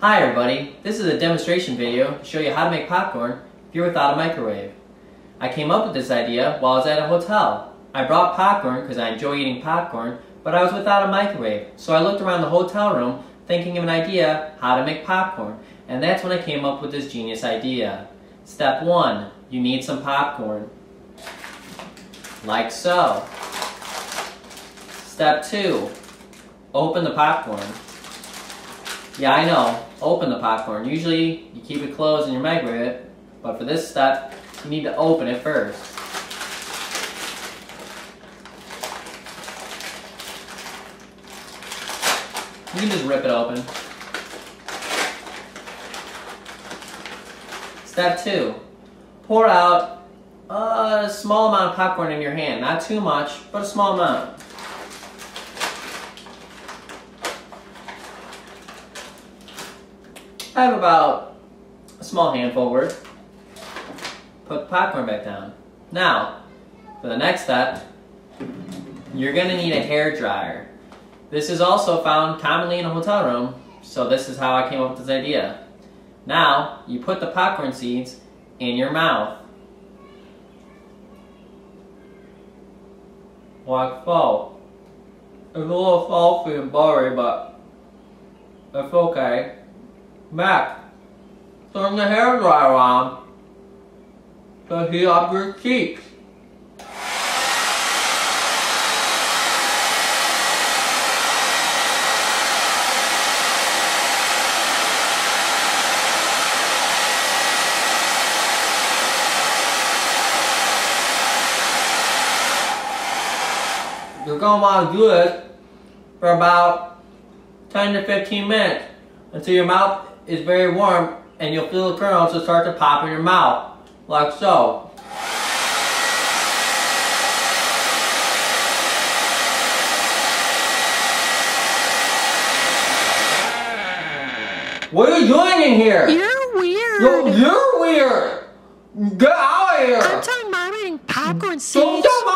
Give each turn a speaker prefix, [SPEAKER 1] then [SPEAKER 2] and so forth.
[SPEAKER 1] Hi everybody, this is a demonstration video to show you how to make popcorn if you're without a microwave. I came up with this idea while I was at a hotel. I brought popcorn because I enjoy eating popcorn, but I was without a microwave. So I looked around the hotel room thinking of an idea how to make popcorn, and that's when I came up with this genius idea. Step 1, you need some popcorn. Like so. Step 2, open the popcorn. Yeah, I know, open the popcorn. Usually you keep it closed in your microwave, but for this step, you need to open it first. You can just rip it open. Step 2, pour out a small amount of popcorn in your hand. Not too much, but a small amount. I have about a small handful worth. Put the popcorn back down. Now, for the next step, you're going to need a hair dryer. This is also found commonly in a hotel room, so this is how I came up with this idea. Now, you put the popcorn seeds in your mouth. Like so. It's a little salty and buttery, but it's okay. Mac, turn the hair dryer on to heat up your cheeks. You're going to want to do this for about 10 to 15 minutes until your mouth is very warm and you'll feel the kernels to start to pop in your mouth, like so. What are you doing in here?
[SPEAKER 2] You're weird.
[SPEAKER 1] You're weird. Get out of here.
[SPEAKER 2] I'm talking about eating popcorn seeds.
[SPEAKER 1] Don't tell